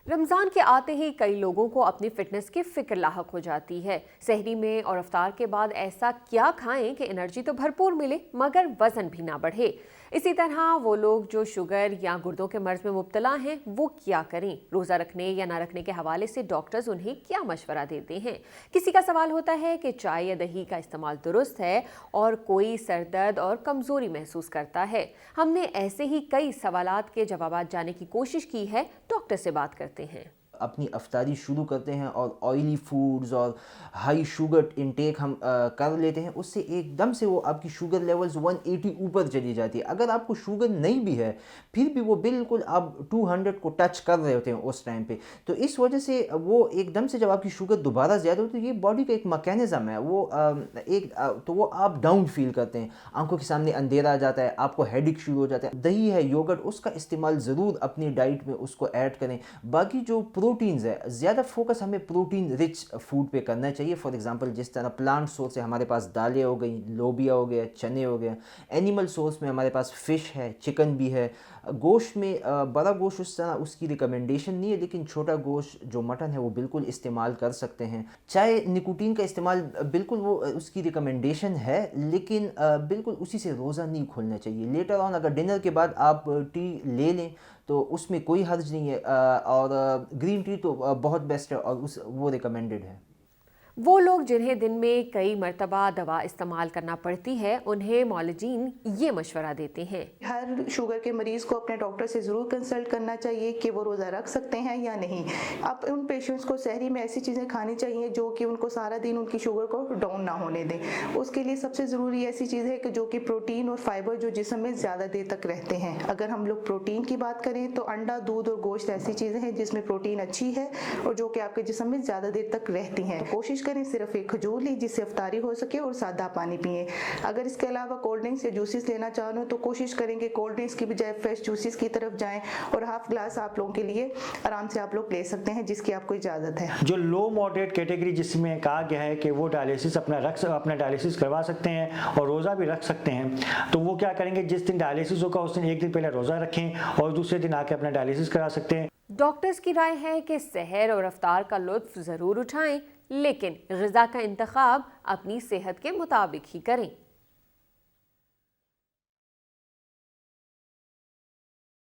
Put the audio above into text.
रमज़ान के आते ही कई लोगों को अपनी फिटनेस की फिक्र लाहक हो जाती है। सहरी में और इफ्तार के बाद ऐसा क्या खाएं कि एनर्जी तो भरपूर मिले मगर वजन भी ना बढ़े। इसी तरह वो लोग जो शुगर या गुर्दों के मर्ज में मुब्तला हैं वो क्या करें। रोज़ा रखने या ना रखने के हवाले से डॉक्टर्स उन्हें क्या मशवरा देते हैं। किसी का सवाल होता है कि चाय या दही का इस्तेमाल दुरुस्त है और कोई सर दर्द और कमज़ोरी महसूस करता है। हमने ऐसे ही कई सवालात के जवाब जानने की कोशिश की है। डॉक्टर से बात करते हैं। अपनी अफ्तारी शुरू करते हैं और ऑयली फूड्स और हाई शुगर इंटेक हम कर लेते हैं, उससे एकदम से वो आपकी शुगर लेवल्स 180 ऊपर चली जाती है। अगर आपको शुगर नहीं भी है फिर भी वो बिल्कुल आप 200 को टच कर रहे होते हैं उस टाइम पे, तो इस वजह से वो एकदम से जब आपकी शुगर दोबारा ज़्यादा होती है, ये बॉडी का एक मैकेनिज़्म है, वो तो वो आप डाउन फील करते हैं, आंखों के सामने अंधेरा आ जाता है, आपको हेडिक शुरू हो जाता है। दही है, योगर्ट, उसका इस्तेमाल ज़रूर अपनी डाइट में उसको ऐड करें। बाकी जो प्रोटीन्स है, ज़्यादा फोकस हमें प्रोटीन रिच फूड पे करना चाहिए। फॉर एग्जांपल जिस तरह प्लांट सोर्स है, हमारे पास दालें हो गई, लोबिया हो गया, चने हो गए। एनिमल सोर्स में हमारे पास फ़िश है, चिकन भी है। गोश्त में बड़ा गोश्त उस तरह उसकी रिकमेंडेशन नहीं है, लेकिन छोटा गोश्त जो मटन है वो बिल्कुल इस्तेमाल कर सकते हैं। चाहे निकोटीन का इस्तेमाल बिल्कुल वो उसकी रिकमेंडेशन है, लेकिन बिल्कुल उसी से रोज़ा नहीं खोलना चाहिए। लेटर ऑन अगर डिनर के बाद आप टी ले लें तो उसमें कोई हर्ज नहीं है, और ग्रीन टी तो बहुत बेस्ट है और वो रिकमेंडेड है। वो लोग जिन्हें दिन में कई मरतबा दवा इस्तेमाल करना पड़ती है उन्हें मौलजीन ये मशवरा देते हैं। हर शुगर के मरीज को अपने डॉक्टर से ज़रूर कंसल्ट करना चाहिए कि वो रोज़ा रख सकते हैं या नहीं। अब उन पेशेंट्स को सहरी में ऐसी चीज़ें खानी चाहिए जो कि उनको सारा दिन उनकी शुगर को डाउन ना होने दें। उसके लिए सबसे ज़रूरी ऐसी चीज़ है कि जो कि प्रोटीन और फाइबर जो जिस्म में ज़्यादा देर तक रहते हैं। अगर हम लोग प्रोटीन की बात करें तो अंडा, दूध और गोश्त ऐसी चीज़ें हैं जिसमें प्रोटीन अच्छी है और जो कि आपके जिस्म में ज़्यादा देर तक रहती हैं। तो कोशिश करें सिर्फ एक खजूर ली जिससे इफ्तारी हो सके और सादा पानी पिए। अगर इसके अलावा कोल्ड ड्रिंक्स या जूसेस लेना चाहो तो कोशिश करेंगे कोल्ड ड्रिंक्स की बजाय फ्रेश जूसेस की तरफ जाएं और हाफ ग्लास आप लोगों के लिए आराम से आप लोग ले सकते हैं जिसकी आपको इजाजत है। जो लो मॉडरेट कैटेगरी जिसमें कहा गया है कि वो डायलिसिस अपना डायलिसिस करवा सकते हैं और रोज़ा भी रख सकते हैं, तो वो क्या करेंगे, जिस दिन डायलिसिस होगा उस दिन एक दिन पहले रोज़ा रखें और दूसरे दिन आके अपना डायलिसिस करा सकते हैं। डॉक्टर्स की राय है कि सहर और इफ्तार का लुत्फ ज़रूर उठाएं, लेकिन ग़िज़ा का इंतखाब अपनी सेहत के मुताबिक ही करें।